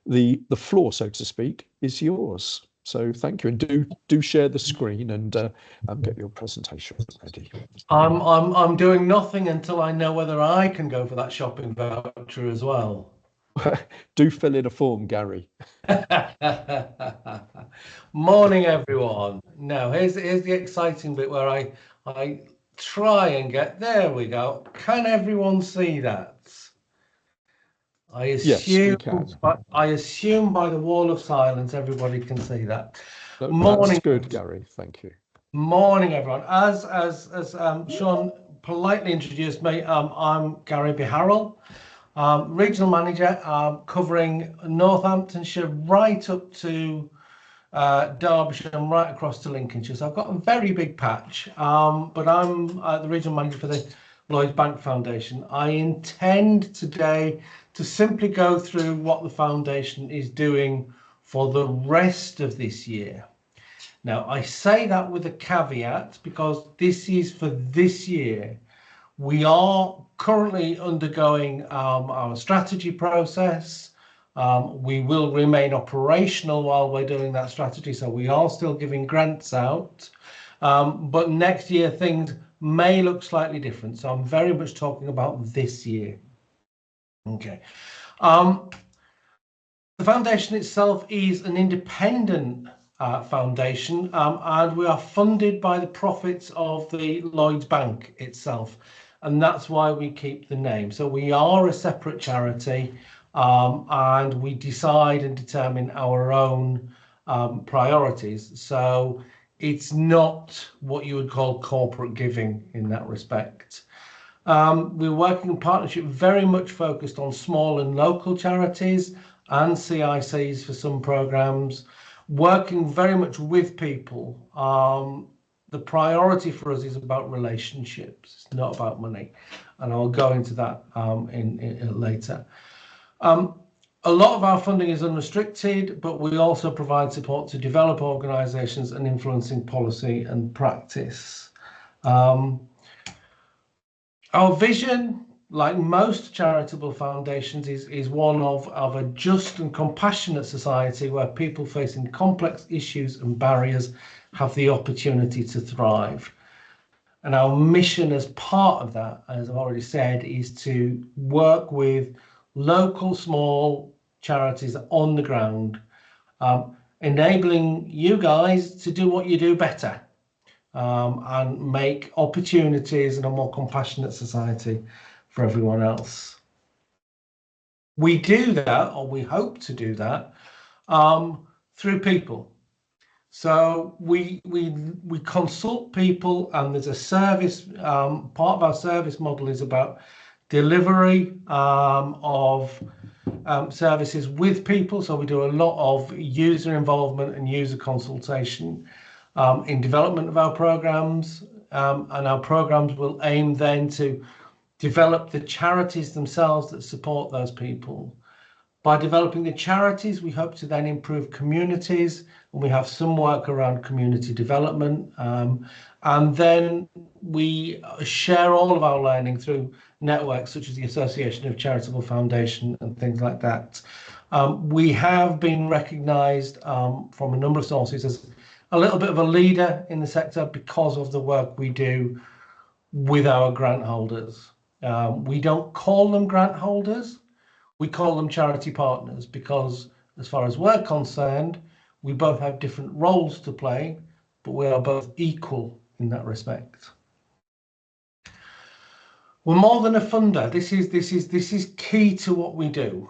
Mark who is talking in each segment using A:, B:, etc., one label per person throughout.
A: the floor, so to speak, is yours. So thank you, and do share the screen and get your presentation ready.
B: I'm doing nothing until I know whether I can go for that shopping voucher as well.
A: Do fill in a form, Gary.
B: Morning, everyone. Now, here's the exciting bit where I try and get, there we go. Can everyone see that?
A: Yes, we can.
B: I assume by the wall of silence, everybody can see that.
A: No,
B: Morning.
A: That's good, Gary. Thank you.
B: Morning, everyone. As Sean politely introduced me, I'm Gary Biharrell, regional manager, covering Northamptonshire right up to Derbyshire and right across to Lincolnshire. So I've got a very big patch, but I'm the regional manager for the Lloyd Bank Foundation. I intend today to simply go through what the foundation is doing for the rest of this year. Now, I say that with a caveat because this is for this year. We are currently undergoing our strategy process. We will remain operational while we're doing that strategy, so we are still giving grants out. But next year, things may look slightly different. So I'm very much talking about this year. Okay. The foundation itself is an independent foundation, and we are funded by the profits of the Lloyds Bank itself, and that's why we keep the name. So we are a separate charity, and we decide and determine our own priorities. So it's not what you would call corporate giving in that respect. We're working in partnership very much focused on small and local charities and CICs for some programs, working very much with people. The priority for us is about relationships. It's not about money. And I'll go into that in later. A lot of our funding is unrestricted, but we also provide support to develop organisations and influencing policy and practice. Our vision, like most charitable foundations, is one of a just and compassionate society where people facing complex issues and barriers have the opportunity to thrive. And our mission as part of that, as I've already said, is to work with local small charities on the ground, enabling you guys to do what you do better. And make opportunities in a more compassionate society for everyone else. We do that, or we hope to do that, through people. So we consult people, and there's a service. Part of our service model is about delivery of services with people. So we do a lot of user involvement and user consultation in development of our programs, and our programs will aim then to develop the charities themselves that support those people. By developing the charities, we hope to then improve communities, and we have some work around community development. And then we share all of our learning through networks such as the Association of Charitable Foundation and things like that. We have been recognised from a number of sources as a little bit of a leader in the sector because of the work we do with our grant holders. We don't call them grant holders, we call them charity partners, because as far as we're concerned, we both have different roles to play, but we are both equal in that respect. We're more than a funder. This is key to what we do.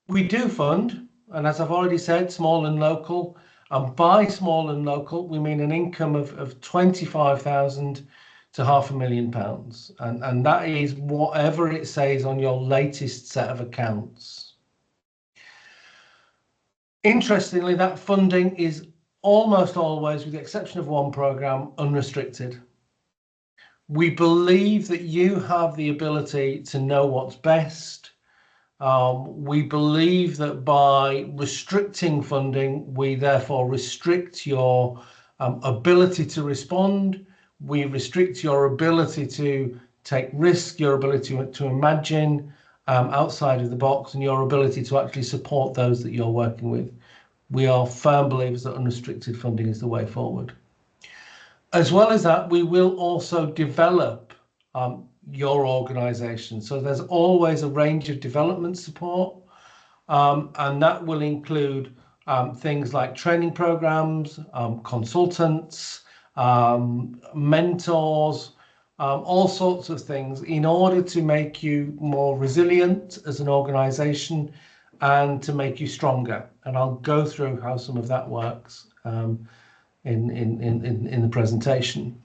B: We do fund, and as I've already said, small and local. And by small and local, we mean an income of 25,000 to £500,000. And that is whatever it says on your latest set of accounts. Interestingly, that funding is almost always, with the exception of one programme, unrestricted. We believe that you have the ability to know what's best. We believe that by restricting funding, we therefore restrict your ability to respond. We restrict your ability to take risk, your ability to imagine, outside of the box and your ability to actually support those that you're working with. We are firm believers that unrestricted funding is the way forward. As well as that, we will also develop your organisation. So there's always a range of development support, and that will include things like training programs, consultants, mentors, all sorts of things in order to make you more resilient as an organisation and to make you stronger. And I'll go through how some of that works in the presentation.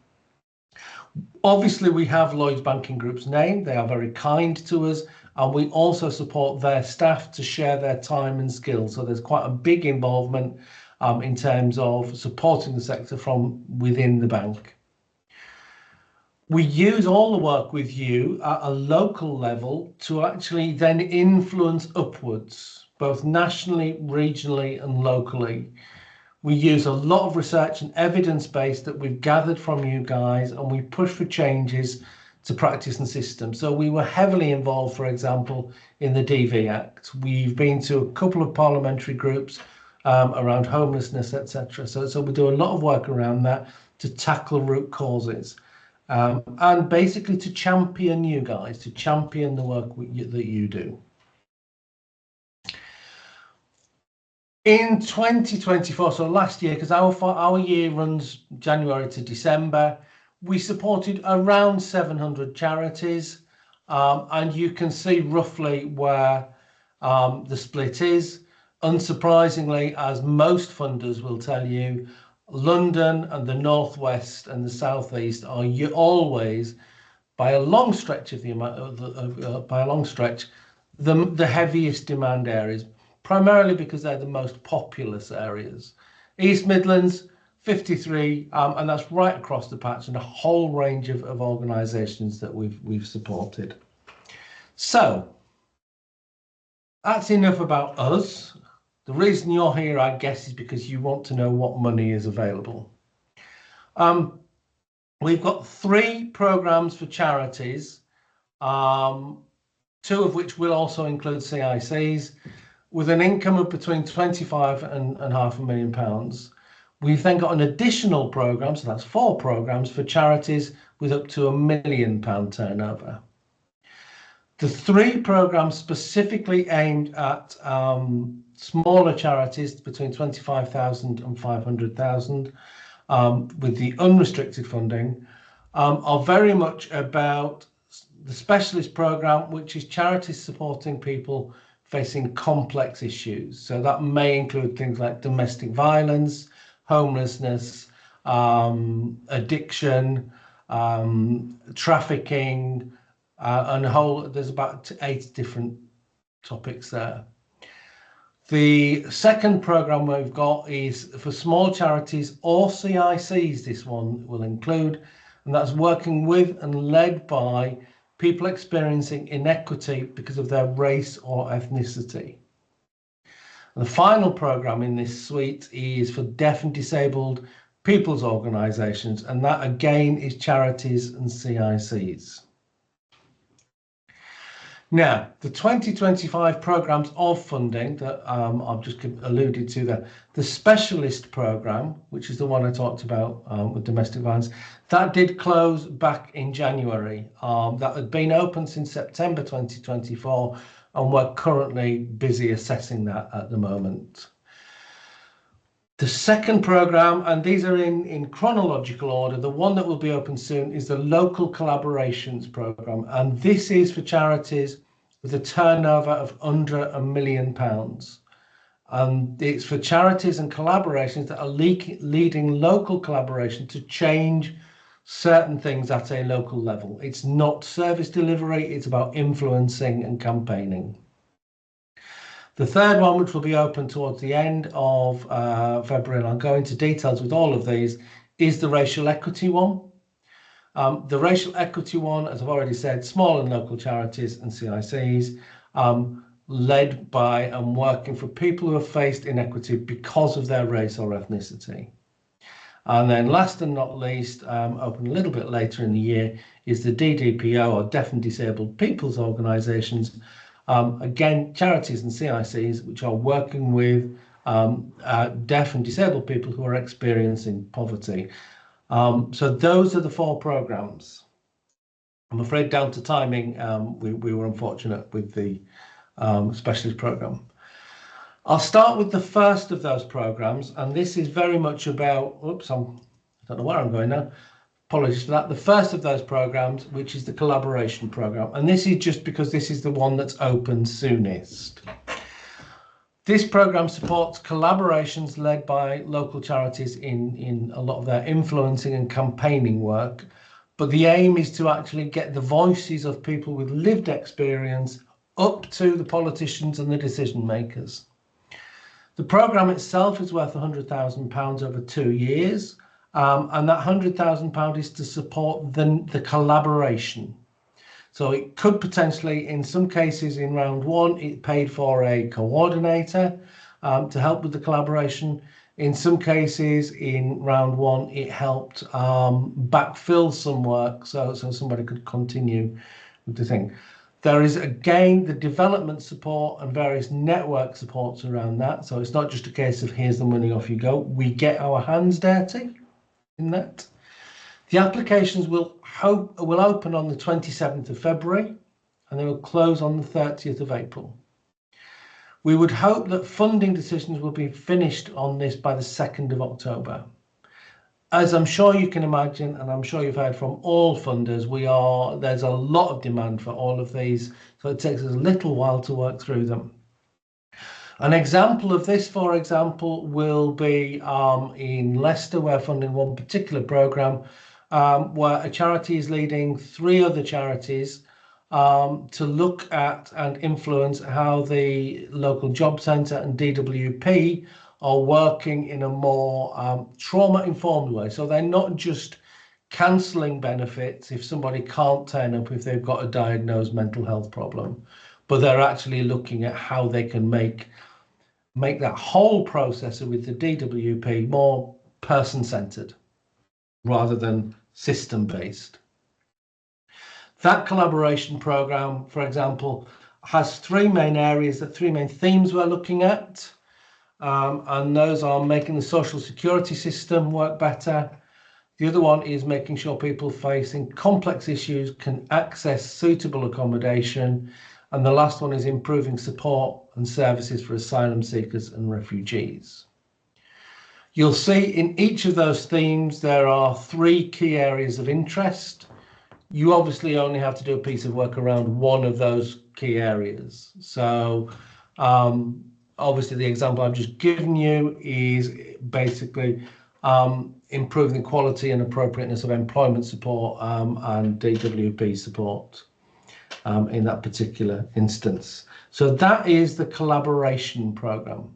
B: Obviously, we have Lloyd's Banking Group's name. They are very kind to us, and we also support their staff to share their time and skills. So there's quite a big involvement in terms of supporting the sector from within the bank. We use all the work with you at a local level to actually then influence upwards, both nationally, regionally, and locally. We use a lot of research and evidence base that we've gathered from you guys, and we push for changes to practice and systems. So we were heavily involved, for example, in the DV Act. We've been to a couple of parliamentary groups around homelessness, etc. So we do a lot of work around that to tackle root causes. And basically to champion you guys, to champion the work that you do. In 2024, so last year, because our year runs January to December, we supported around 700 charities, and you can see roughly where the split is. Unsurprisingly, as most funders will tell you, London and the Northwest and the Southeast are always, by a long stretch of the the heaviest demand areas, primarily because they're the most populous areas. East Midlands, 53, and that's right across the patch, and a whole range of organisations that we've supported. So that's enough about us. The reason you're here, I guess, is because you want to know what money is available. We've got 3 programmes for charities, 2 of which will also include CICs, with an income of between £25,000 and £500,000. We've then got an additional programme, so that's 4 programmes for charities with up to £1 million turnover. The 3 programmes specifically aimed at smaller charities between 25,000 and 500,000 with the unrestricted funding are very much about the specialist programme, which is charities supporting people facing complex issues. So that may include things like domestic violence, homelessness, addiction, trafficking, and there's about 8 different topics there. The second programme we've got is for small charities or CICs, this one will include, and that's working with and led by people experiencing inequity because of their race or ethnicity. And the final programme in this suite is for deaf and disabled people's organisations, and that again is charities and CICs. Now, the 2025 programmes of funding that I've just alluded to there, the specialist programme, which is the one I talked about with domestic violence, that did close back in January. That had been open since September 2024, and we're currently busy assessing that at the moment. The second programme, and these are in chronological order, the one that will be open soon is the Local Collaborations Programme, and this is for charities with a turnover of under £1 million. And it's for charities and collaborations that are leading local collaboration to change certain things at a local level. It's not service delivery, it's about influencing and campaigning. The third one, which will be open towards the end of February, and I'll go into details with all of these, is the racial equity one. The racial equity one, as I've already said, small and local charities and CICs, led by and working for people who have faced inequity because of their race or ethnicity. And then last and not least, open a little bit later in the year, is the DDPO, or Deaf and Disabled People's Organisations, Again, charities and CICs which are working with deaf and disabled people who are experiencing poverty. So those are the 4 programs. I'm afraid down to timing, we were unfortunate with the specialist program. I'll start with the first of those programs, and this is very much about, I don't know where I'm going now. Apologies for that. The first of those programs, which is the collaboration program, and this is just because this is the one that's open soonest. This program supports collaborations led by local charities in a lot of their influencing and campaigning work. But the aim is to actually get the voices of people with lived experience up to the politicians and the decision makers. The programme itself is worth £100,000 over 2 years, and that £100,000 is to support the collaboration. So it could potentially, in some cases in round 1, it paid for a coordinator to help with the collaboration. In some cases in round 1, it helped backfill some work so somebody could continue with the thing. There is again the development support and various network supports around that. So it's not just a case of here's the money, off you go. We get our hands dirty in that. The applications will open on the 27th of February and they will close on the 30th of April. We would hope that funding decisions will be finished on this by the 2nd of October. As I'm sure you can imagine, and I'm sure you've heard from all funders, there's a lot of demand for all of these, so it takes us a little while to work through them. An example of this, for example, will be in Leicester. We're funding one particular programme where a charity is leading 3 other charities to look at and influence how the local job centre and DWP are working in a more trauma-informed way. So they're not just cancelling benefits if somebody can't turn up if they've got a diagnosed mental health problem, but they're actually looking at how they can make that whole process with the DWP more person-centred rather than system-based. That collaboration programme, for example, has 3 main areas, 3 main themes we're looking at. And those are making the social security system work better. The other one is making sure people facing complex issues can access suitable accommodation. And the last one is improving support and services for asylum seekers and refugees. You'll see in each of those themes, there are 3 key areas of interest. You obviously only have to do a piece of work around one of those key areas. So obviously the example I've just given you is basically improving the quality and appropriateness of employment support and DWP support in that particular instance. So that is the collaboration programme.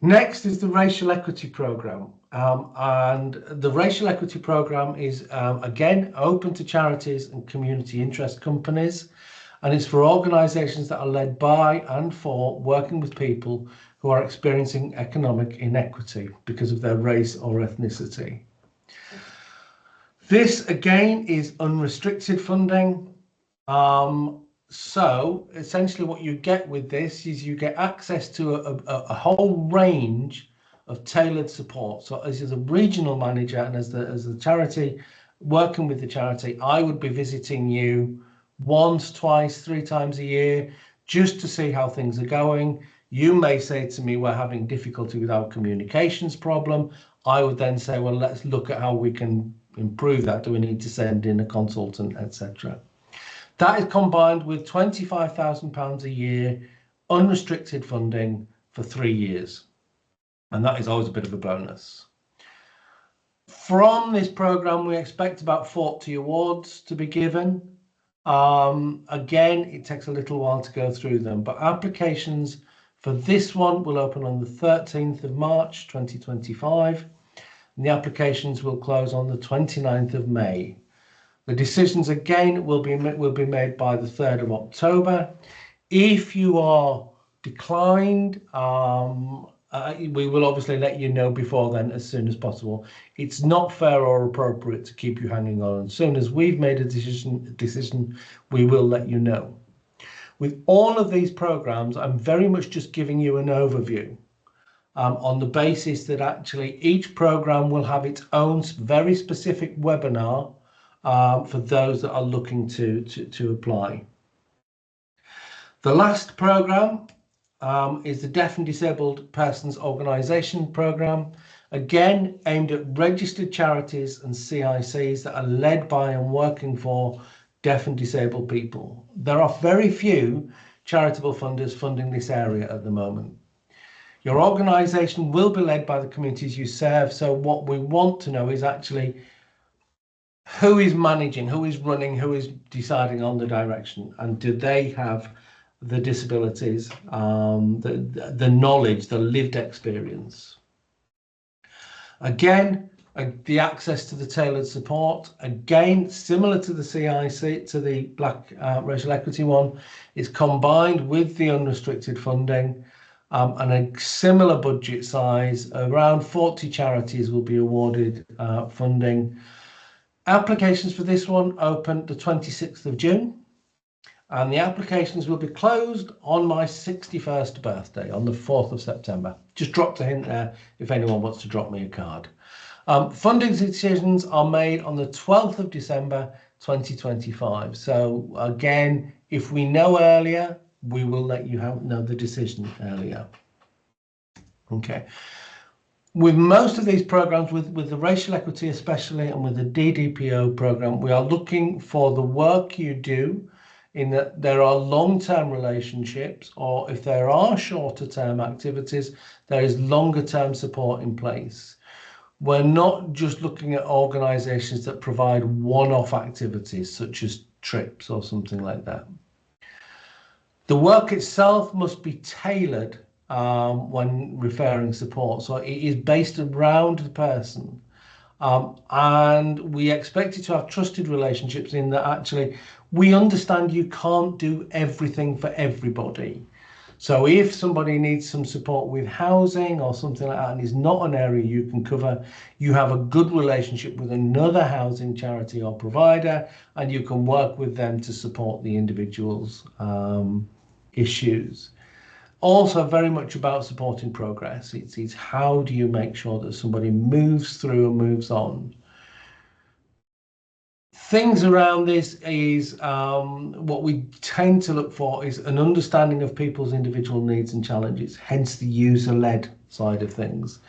B: Next is the racial equity programme. And the racial equity programme is, again, open to charities and community interest companies. And it's for organisations that are led by and for working with people who are experiencing economic inequity because of their race or ethnicity. This, again, is unrestricted funding. So essentially what you get with this is you get access to a whole range of tailored support. So as a regional manager and as the charity, working with the charity, I would be visiting you once, twice, 3 times a year, just to see how things are going. You may say to me, we're having difficulty with our communications problem. I would then say, well, let's look at how we can improve that. Do we need to send in a consultant, etc.? That is combined with £25,000 a year, unrestricted funding for 3 years. And that is always a bit of a bonus. From this programme, we expect about 40 awards to be given. Again, it takes a little while to go through them, but applications for this one will open on the 13th of March 2025, and the applications will close on the 29th of May. The decisions again will be made by the 3rd of October. If you are declined, we will obviously let you know before then as soon as possible. It's not fair or appropriate to keep you hanging on. As soon as we've made a decision, we will let you know. With all of these programs, I'm very much just giving you an overview on the basis that actually each program will have its own very specific webinar for those that are looking to apply. The last program is the Deaf and Disabled Persons Organisation Programme, again aimed at registered charities and CICs that are led by and working for deaf and disabled people. There are very few charitable funders funding this area at the moment. Your organisation will be led by the communities you serve, so what we want to know is actually who is managing, who is running, who is deciding on the direction, and do they have the disabilities, the knowledge, the lived experience. Again, the access to the tailored support, again, similar to the CIC, to the Black Racial Equity one, is combined with the unrestricted funding, and a similar budget size. Around 40 charities will be awarded funding. Applications for this one opened the 26th of June. And the applications will be closed on my 61st birthday, on the 4th of September. Just dropped a hint there if anyone wants to drop me a card. Funding decisions are made on the 12th of December 2025. So again, if we know earlier, we will let you know the decision earlier. Okay. With most of these programs, with the racial equity especially, and with the DDPO program, we are looking for the work you do, in that there are long-term relationships, or if there are shorter-term activities, there is longer-term support in place. We're not just looking at organisations that provide one-off activities, such as trips or something like that. The work itself must be tailored when referring support, so it is based around the person. And we expect you to have trusted relationships, in that actually we understand you can't do everything for everybody. So if somebody needs some support with housing or something like that, and is not an area you can cover, you have a good relationship with another housing charity or provider, and you can work with them to support the individual's issues. Also very much about supporting progress. It's how do you make sure that somebody moves through and moves on. Things around this is what we tend to look for is an understanding of people's individual needs and challenges, hence the user-led side of things.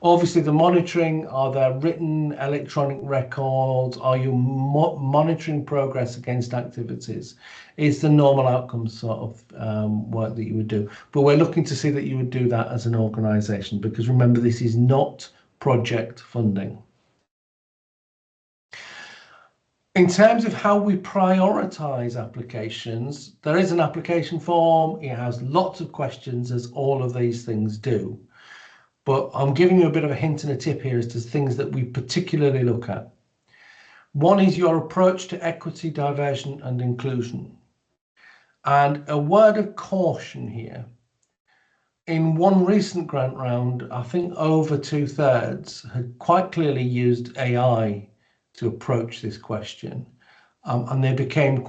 B: Obviously, the monitoring, are there written electronic records? Are you monitoring progress against activities? It's the normal outcome sort of work that you would do. But we're looking to see that you would do that as an organisation, because remember, this is not project funding. In terms of how we prioritise applications, there is an application form. It has lots of questions, as all of these things do. But I'm giving you a bit of a hint and a tip here as to things that we particularly look at. One is your approach to equity, diversion and inclusion. And a word of caution here. In one recent grant round, I think over 2/3 had quite clearly used AI to approach this question, and they became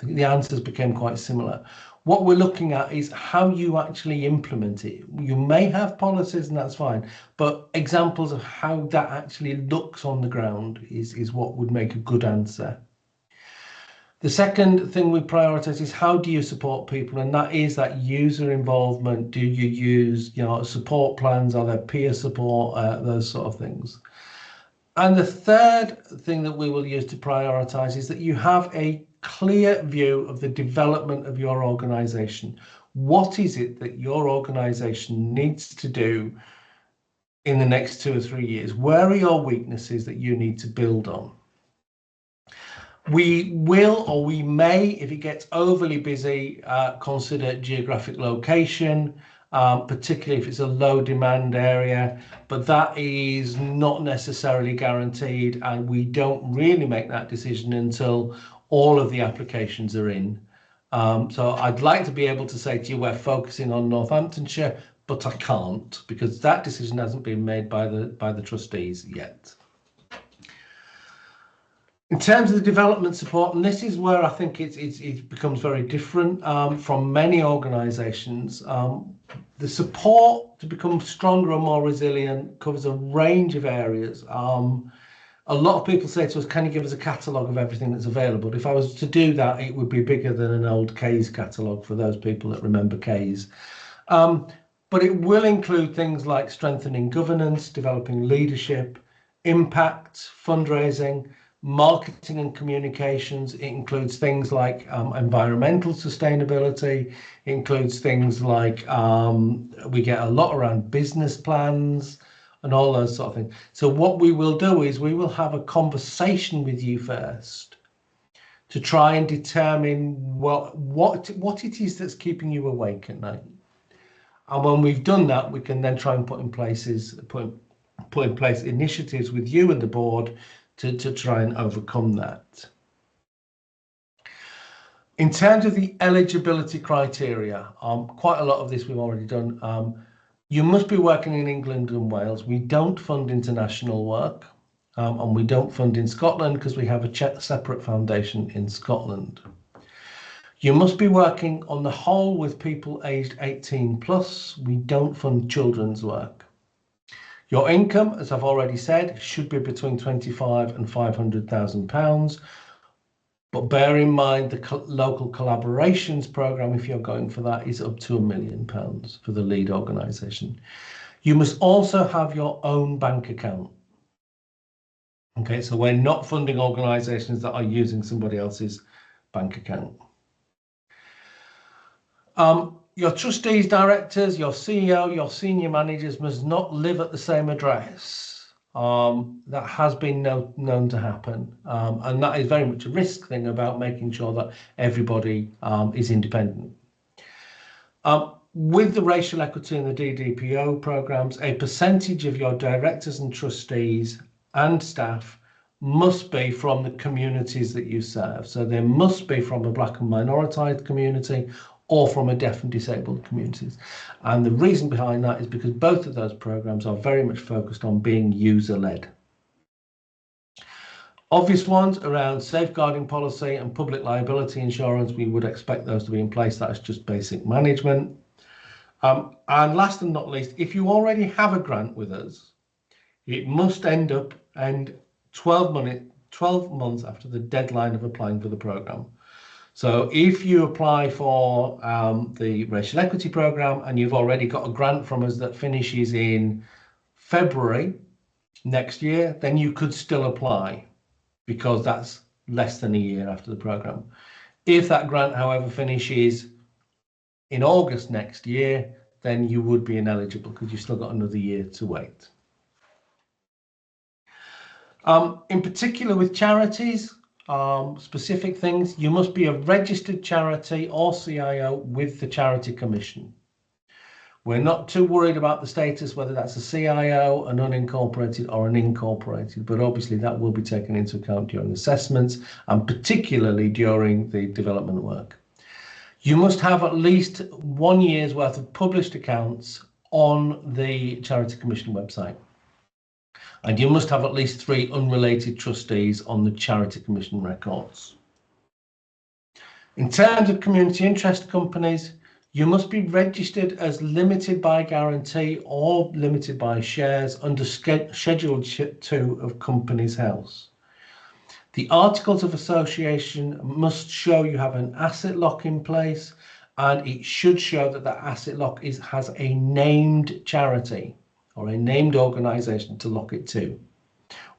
B: the answers became quite similar. What we're looking at is how you actually implement it. You may have policies, and that's fine, but examples of how that actually looks on the ground is what would make a good answer. The second thing we prioritize is how do you support people, and that is that user involvement. Do you use support plans? Are there peer support? Those sort of things. And the third thing that we will use to prioritize is that you have a clear view of the development of your organization. What is it that your organization needs to do in the next 2 or 3 years? Where are your weaknesses that you need to build on? We will, or we may, if it gets overly busy, consider geographic location, particularly if it's a low demand area, but that is not necessarily guaranteed, and we don't really make that decision until all of the applications are in. So I'd like to be able to say to you, we're focusing on Northamptonshire, but I can't because that decision hasn't been made by the trustees yet. In terms of the development support, and this is where I think it becomes very different from many organisations. The support to become stronger and more resilient covers a range of areas. A lot of people say to us, can you give us a catalogue of everything that's available? If I was to do that, it would be bigger than an old K's catalogue for those people that remember K's. But it will include things like strengthening governance, developing leadership, impact, fundraising, marketing and communications. It includes things like environmental sustainability. It includes things like we get a lot around business plans and all those sort of things. So what we will do is we will have a conversation with you first to try and determine what it is that's keeping you awake at night. And when we've done that, we can then try and put in place initiatives with you and the board to try and overcome that. In terms of the eligibility criteria, quite a lot of this we've already done. You must be working in England and Wales. We don't fund international work, and we don't fund in Scotland because we have a separate foundation in Scotland. You must be working on the whole with people aged 18 plus. We don't fund children's work. Your income, as I've already said, should be between £25,000 and £500,000. But bear in mind the local collaborations programme, if you're going for that, is up to £1 million for the lead organisation. You must also have your own bank account. Okay, so we're not funding organisations that are using somebody else's bank account. Your trustees, directors, your CEO, your senior managers must not live at the same address. That has been known to happen. And that is very much a risk thing about making sure that everybody is independent. With the racial equity and the DDPO programs, a percentage of your directors and trustees and staff must be from the communities that you serve. So they must be from a black and minoritized community or from a deaf and disabled communities. And the reason behind that is because both of those programs are very much focused on being user-led. Obvious ones around safeguarding policy and public liability insurance, we would expect those to be in place. That's just basic management. And last and not least, if you already have a grant with us, it must end 12 months after the deadline of applying for the programme. So if you apply for the racial equity programme and you've already got a grant from us that finishes in February next year, then you could still apply because that's less than a year after the programme. If that grant, however, finishes in August next year, then you would be ineligible because you've still got another year to wait. In particular with charities, specific things, you must be a registered charity or CIO with the Charity Commission. We're not too worried about the status, whether that's a CIO, an unincorporated or an incorporated, but obviously that will be taken into account during assessments and particularly during the development work. You must have at least 1 year's worth of published accounts on the Charity Commission website. And you must have at least 3 unrelated trustees on the Charity Commission records. In terms of community interest companies, you must be registered as limited by guarantee or limited by shares under Schedule 2 of Companies House. The Articles of Association must show you have an asset lock in place, and it should show that that asset lock has a named charity or a named organisation to lock it to,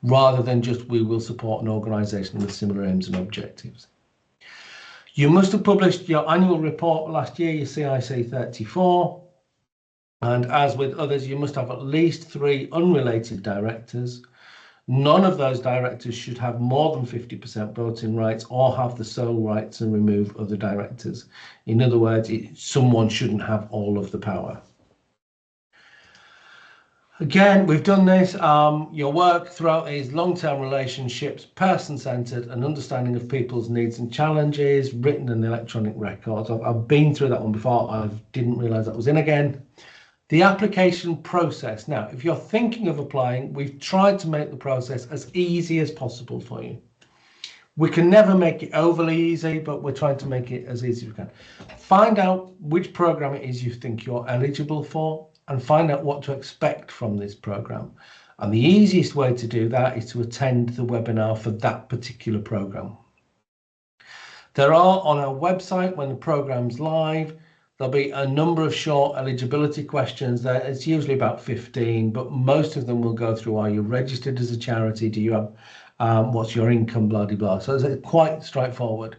B: rather than just we will support an organisation with similar aims and objectives. You must have published your annual report last year, your CIC 34, and as with others, you must have at least 3 unrelated directors. None of those directors should have more than 50% voting rights or have the sole right to remove other directors. In other words, someone shouldn't have all of the power. Again, we've done this. Your work throughout is long-term relationships, person-centered, and understanding of people's needs and challenges, written and electronic records. I've been through that one before. I didn't realise that was in again. The application process. Now, if you're thinking of applying, we've tried to make the process as easy as possible for you. We can never make it overly easy, but we're trying to make it as easy as we can. Find out which program it is you think you're eligible for and find out what to expect from this program. And the easiest way to do that is to attend the webinar for that particular program. There are on our website, when the program's live, there'll be a number of short eligibility questions there. It's usually about 15, but most of them will go through, are you registered as a charity? Do you have, what's your income, blah, blah, blah. So it's quite straightforward.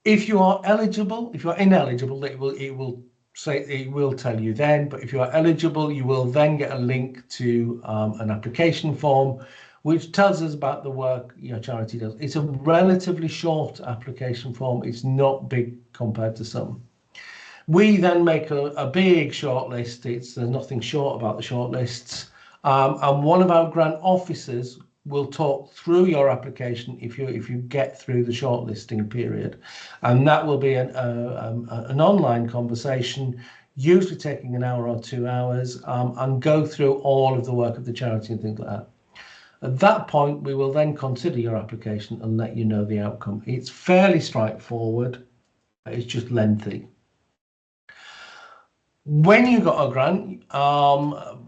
B: If you are eligible, if you're ineligible, it will tell you then, but if you are eligible, you will then get a link to an application form, which tells us about the work your charity does. It's a relatively short application form. It's not big compared to some. We then make a big shortlist. There's nothing short about the shortlists. And one of our grant officers will talk through your application if you get through the shortlisting period. And that will be an online conversation, usually taking an hour or 2 hours, and go through all of the work of the charity and things like that. At that point, we will then consider your application and let you know the outcome. It's fairly straightforward. It's just lengthy. When you got a grant,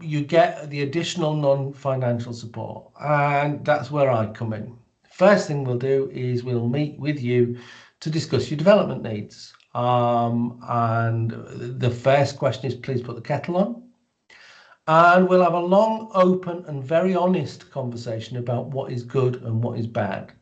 B: you get the additional non-financial support, and that's where I come in. First thing we'll do is we'll meet with you to discuss your development needs. And the first question is, please put the kettle on. And we'll have a long, open and very honest conversation about what is good and what is bad.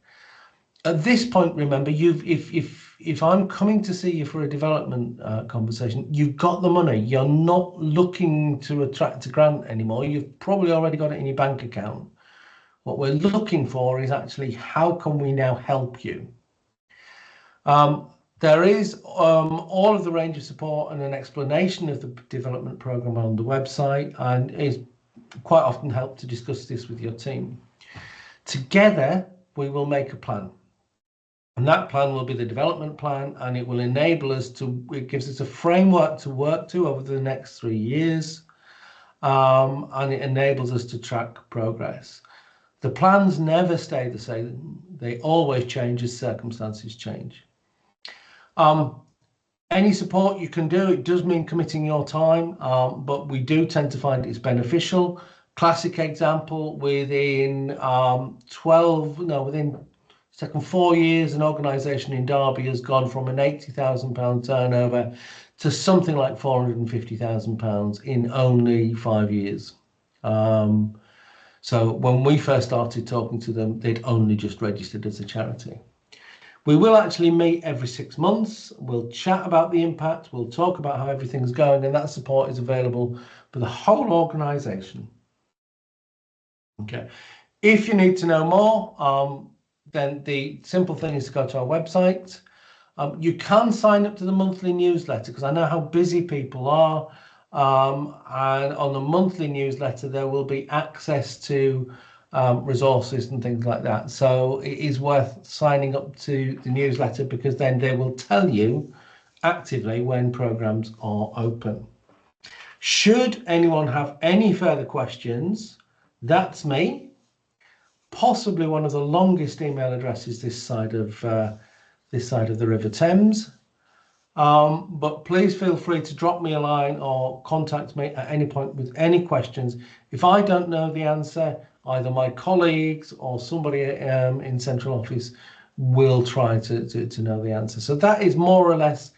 B: At this point, remember, if I'm coming to see you for a development conversation, you've got the money. You're not looking to attract a grant anymore. You've probably already got it in your bank account. What we're looking for is actually, how can we now help you? There is all of the range of support and an explanation of the development program on the website, and it's quite often helped to discuss this with your team. Together, we will make a plan. And that plan will be the development plan, and it will enable us to, it gives us a framework to work to over the next 3 years, and it enables us to track progress. The plans never stay the same. They always change as circumstances change. Any support you can do, it does mean committing your time, but we do tend to find it's beneficial. Classic example, within 4 years, an organisation in Derby has gone from an £80,000 turnover to something like £450,000 in only 5 years. So when we first started talking to them, they'd only just registered as a charity. We will actually meet every 6 months. We'll chat about the impact. We'll talk about how everything's going, and that support is available for the whole organisation. Okay. If you need to know more, then the simple thing is to go to our website. You can sign up to the monthly newsletter, because I know how busy people are. And on the monthly newsletter, there will be access to resources and things like that. So it is worth signing up to the newsletter, because then they will tell you actively when programs are open. Should anyone have any further questions, that's me. Possibly one of the longest email addresses this side of the River Thames. But please feel free to drop me a line or contact me at any point with any questions. If I don't know the answer, either my colleagues or somebody in central office will try to know the answer. So that is more or less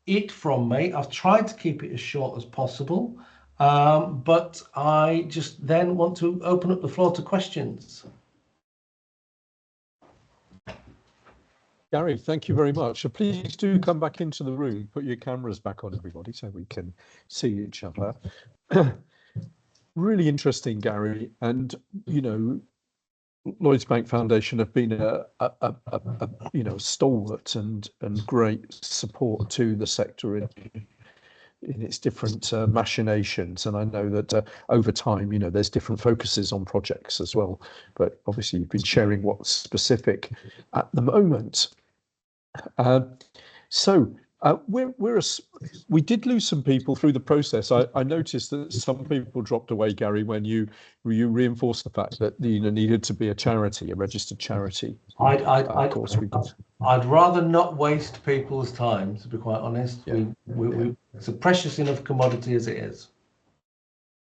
B: it from me. I've tried to keep it as short as possible, but I just then want to open up the floor to questions.
A: Gary, thank you very much. So please do come back into the room, put your cameras back on, everybody, so we can see each other. Really interesting, Gary. And, you know, Lloyd's Bank Foundation have been a stalwart and great support to the sector in its different machinations. And I know that over time, you know, there's different focuses on projects as well. But obviously, you've been sharing what's specific at the moment. So We did lose some people through the process. I noticed that some people dropped away, Gary, when you reinforced the fact that needed to be a charity, a registered charity. Of course, we did.
B: I'd rather not waste people's time, to be quite honest.
A: Yeah.
B: It's a precious enough commodity as it is.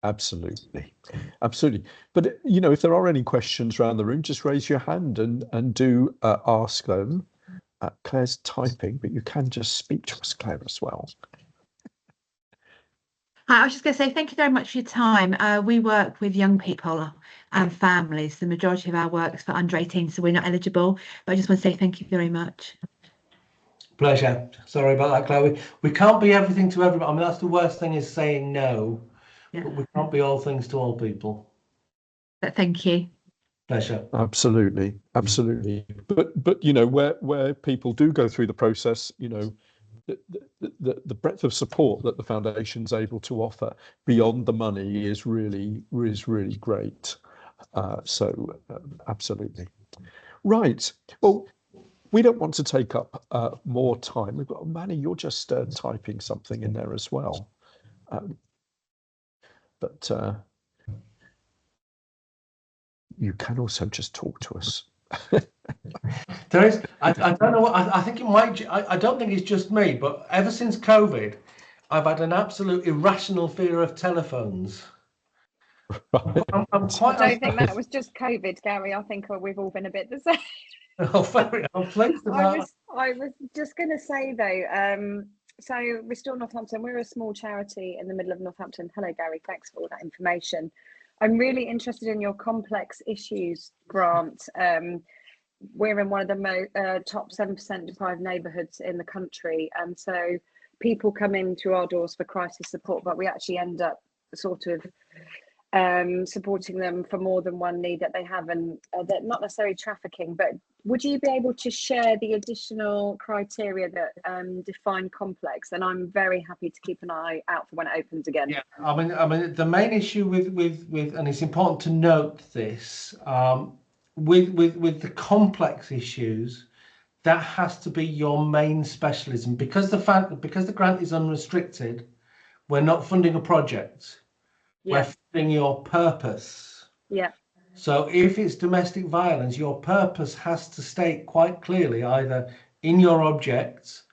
A: Absolutely, absolutely. But if there are any questions around the room, just raise your hand and do ask them. Claire's typing, but you can just speak to us, Claire, as well.
C: Hi, I was just going to say thank you very much for your time. We work with young people and families. The majority of our work is for under 18, so we're not eligible. But I just want to say thank you very much.
B: Pleasure. Sorry about that, Claire. We can't be everything to everybody. I mean, that's the worst thing, is saying no. Yeah. But we can't be all things to all people.
C: But thank you.
B: Pleasure.
A: Absolutely, absolutely. But where people do go through the process, the breadth of support that the foundation's able to offer beyond the money is really great. So absolutely. Right. Well, we don't want to take up more time. We've got Manny, you're just typing something in there as well. But you can also just talk to us.
B: There is, I don't know what, I think it might, I don't think it's just me, but ever since COVID, I've had an absolute irrational fear of telephones.
A: Right.
D: I don't think that was just COVID, Gary. I think we've all been a bit the same.
B: Oh, fair enough.
D: I was just going to say though, so Restore Northampton, we're a small charity in the middle of Northampton. Hello, Gary. Thanks for all that information. I'm really interested in your complex issues grant. We're in one of the top 7% deprived neighbourhoods in the country, and so people come in through our doors for crisis support, but we actually end up sort of supporting them for more than one need that they have, and they're not necessarily trafficking. But would you be able to share the additional criteria that define complex? And I'm very happy to keep an eye out for when it opens again.
B: Yeah, I mean, the main issue with and it's important to note this, with the complex issues, that has to be your main specialism, because the grant is unrestricted. We're not funding a project. Yeah. We're funding your purpose.
D: Yeah.
B: So if it's domestic violence, your purpose has to state quite clearly, either in your objects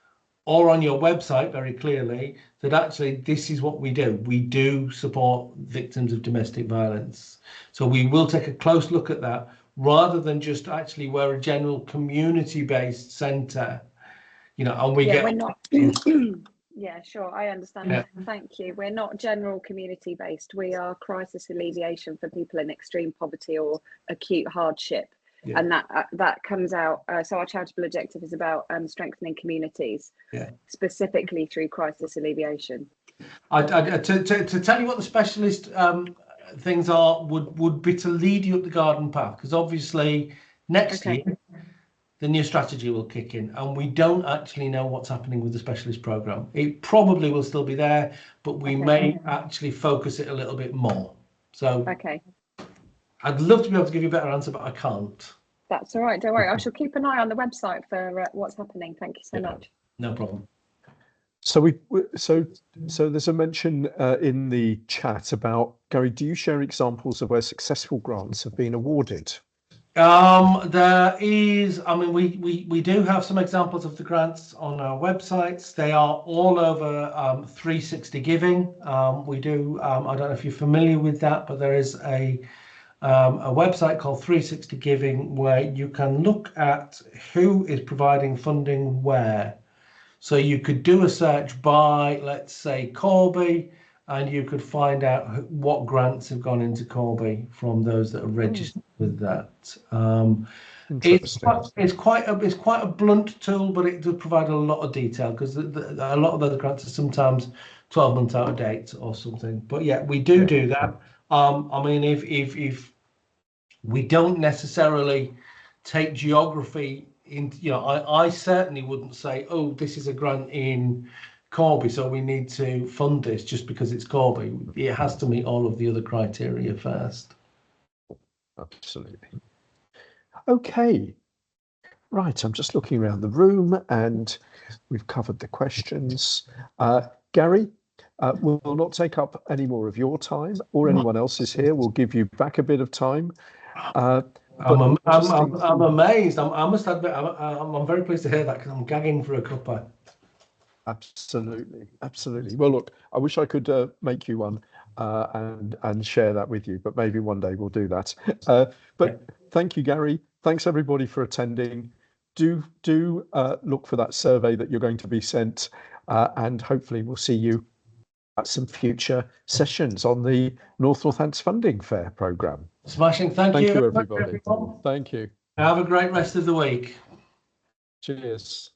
B: or on your website very clearly, that actually this is what we do. We do support victims of domestic violence. So we will take a close look at that, rather than just actually we're a general community-based centre, and we get...
D: We're not... Yeah, sure, I understand. Yeah. Thank you. We're not general community based. We are crisis alleviation for people in extreme poverty or acute hardship. Yeah. And that comes out. So our charitable objective is about strengthening communities, specifically through crisis alleviation.
B: To tell you what the specialist things are would be to lead you up the garden path, because obviously next year the new strategy will kick in, and we don't actually know what's happening with the specialist program. It probably will still be there, but we may actually focus it a little bit more. So I'd love to be able to give you a better answer, but I can't.
D: That's all right, don't worry. I shall keep an eye on the website for what's happening. Thank you so much.
B: No problem.
A: So so there's a mention in the chat about, Gary, do you share examples of where successful grants have been awarded?
B: There is, I mean, we do have some examples of the grants on our websites. They are all over 360 Giving. We do, I don't know if you're familiar with that, but there is a website called 360 Giving where you can look at who is providing funding where. So you could do a search by, let's say, Corby, and you could find out what grants have gone into Corby from those that are registered with that. It's quite a blunt tool, but it does provide a lot of detail, because a lot of other grants are sometimes 12 months out of date or something. But yeah, we do that. I mean, if we don't necessarily take geography in, I certainly wouldn't say, oh, this is a grant in Corby, so we need to fund this just because it's Corby. It has to meet all of the other criteria first.
A: Absolutely. Okay. Right, I'm just looking around the room and we've covered the questions. Gary, we'll not take up any more of your time or anyone else's here. We'll give you back a bit of time.
B: I'm amazed. I must admit, I'm very pleased to hear that because I'm gagging for a cuppa.
A: Absolutely, absolutely. Well, look, I wish I could make you one and share that with you, but maybe one day we'll do that. But thank you, Gary. Thanks everybody for attending. Do look for that survey that you're going to be sent, and hopefully we'll see you at some future sessions on the Northants Funding Fair programme.
B: Smashing. Thank you
A: everybody.
B: everyone.
A: Thank you.
B: Have a great rest of the week.
A: Cheers.